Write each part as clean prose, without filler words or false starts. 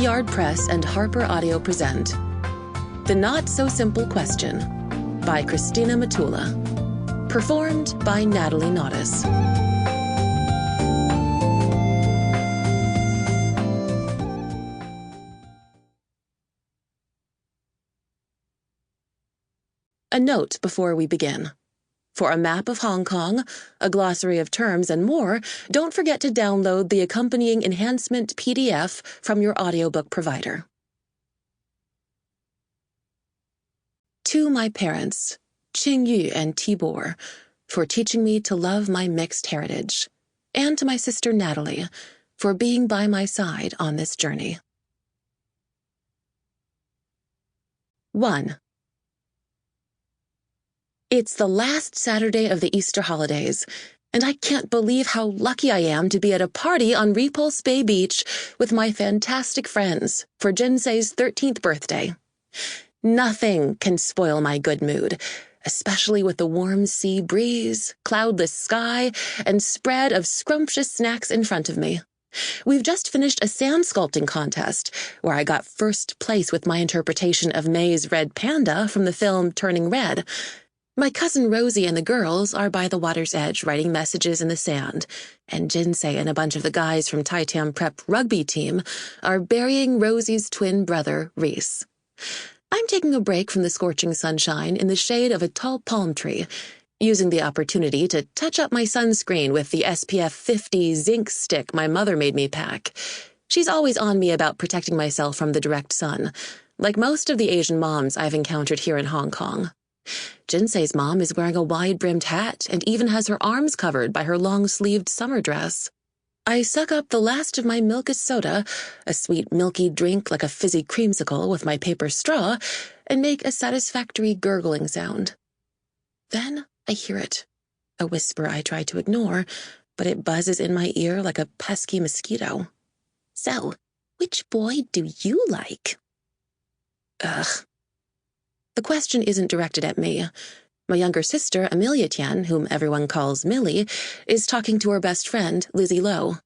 Yard Press and HarlequinAudio present The Not-So-Simple Question by Christina Matula. Performed by Natalie Naudus. A note before we begin. For a map of Hong Kong, a glossary of terms, and more, don't forget to download the accompanying enhancement PDF from your audiobook provider. To my parents, Qingyu and Tibor, for teaching me to love my mixed heritage, and to my sister Natalie, for being by my side on this journey. 1. It's the last Saturday of the Easter holidays, and I can't believe how lucky I am to be at a party on Repulse Bay Beach with my fantastic friends for Jinsei's 13th birthday. Nothing can spoil my good mood, especially with the warm sea breeze, cloudless sky, and spread of scrumptious snacks in front of me. We've just finished a sand sculpting contest, where I got first place with my interpretation of May's red panda from the film Turning Red. My cousin Rosie and the girls are by the water's edge writing messages in the sand, and Jinsei and a bunch of the guys from Tai Tam Prep rugby team are burying Rosie's twin brother, Reese. I'm taking a break from the scorching sunshine in the shade of a tall palm tree, using the opportunity to touch up my sunscreen with the SPF 50 zinc stick my mother made me pack. She's always on me about protecting myself from the direct sun, like most of the Asian moms I've encountered here in Hong Kong. Jinsei's mom is wearing a wide-brimmed hat and even has her arms covered by her long-sleeved summer dress. I suck up the last of my milk as soda, a sweet milky drink like a fizzy creamsicle with my paper straw, and make a satisfactory gurgling sound. Then I hear it, a whisper I try to ignore, but it buzzes in my ear like a pesky mosquito. So, which boy do you like? Ugh. The question isn't directed at me. My younger sister, Amelia Tian, whom everyone calls Millie, is talking to her best friend, Lizzie Lowe.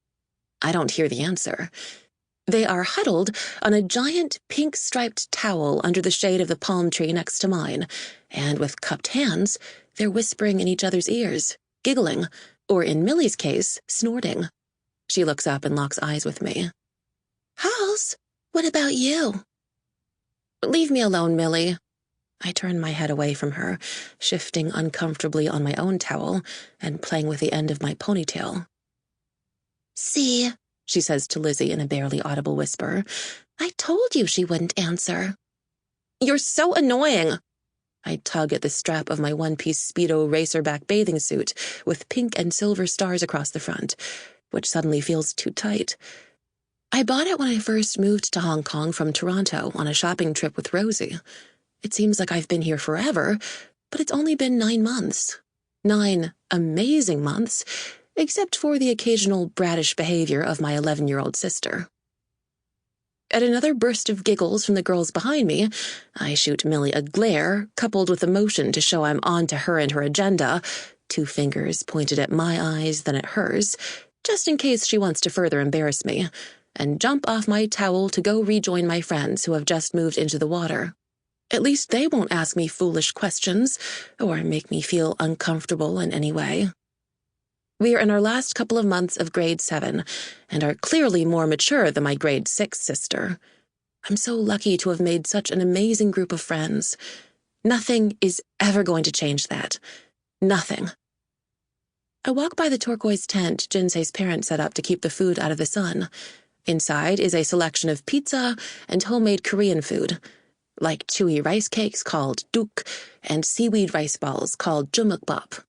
I don't hear the answer. They are huddled on a giant pink-striped towel under the shade of the palm tree next to mine, and with cupped hands, they're whispering in each other's ears, giggling, or in Millie's case, snorting. She looks up and locks eyes with me. Halls, what about you? Leave me alone, Millie. I turn my head away from her, shifting uncomfortably on my own towel and playing with the end of my ponytail. See, she says to Lizzie in a barely audible whisper, I told you she wouldn't answer. You're so annoying. I tug at the strap of my one-piece Speedo racerback bathing suit with pink and silver stars across the front, which suddenly feels too tight. I bought it when I first moved to Hong Kong from Toronto on a shopping trip with Rosie. It seems like I've been here forever, but it's only been 9 months. 9 amazing months, except for the occasional brattish behavior of my 11-year-old sister. At another burst of giggles from the girls behind me, I shoot Millie a glare, coupled with emotion to show I'm on to her and her agenda, 2 fingers pointed at my eyes, then at hers, just in case she wants to further embarrass me, and jump off my towel to go rejoin my friends who have just moved into the water. At least they won't ask me foolish questions or make me feel uncomfortable in any way. We are in our last couple of months of grade 7 and are clearly more mature than my grade 6 sister. I'm so lucky to have made such an amazing group of friends. Nothing is ever going to change that. Nothing. I walk by the turquoise tent Jinsei's parents set up to keep the food out of the sun. Inside is a selection of pizza and homemade Korean food, like chewy rice cakes called duk and seaweed rice balls called jumukbap.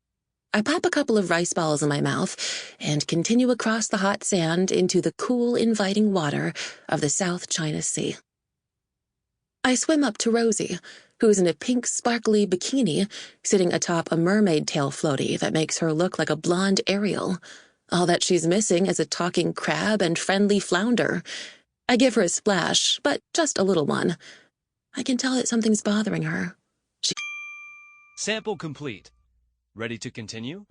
I pop a couple of rice balls in my mouth and continue across the hot sand into the cool, inviting water of the South China Sea. I swim up to Rosie, who's in a pink, sparkly bikini sitting atop a mermaid tail floaty that makes her look like a blonde Ariel. All that she's missing is a talking crab and friendly flounder. I give her a splash, but just a little one. I can tell that something's bothering her. Sample complete. Ready to continue?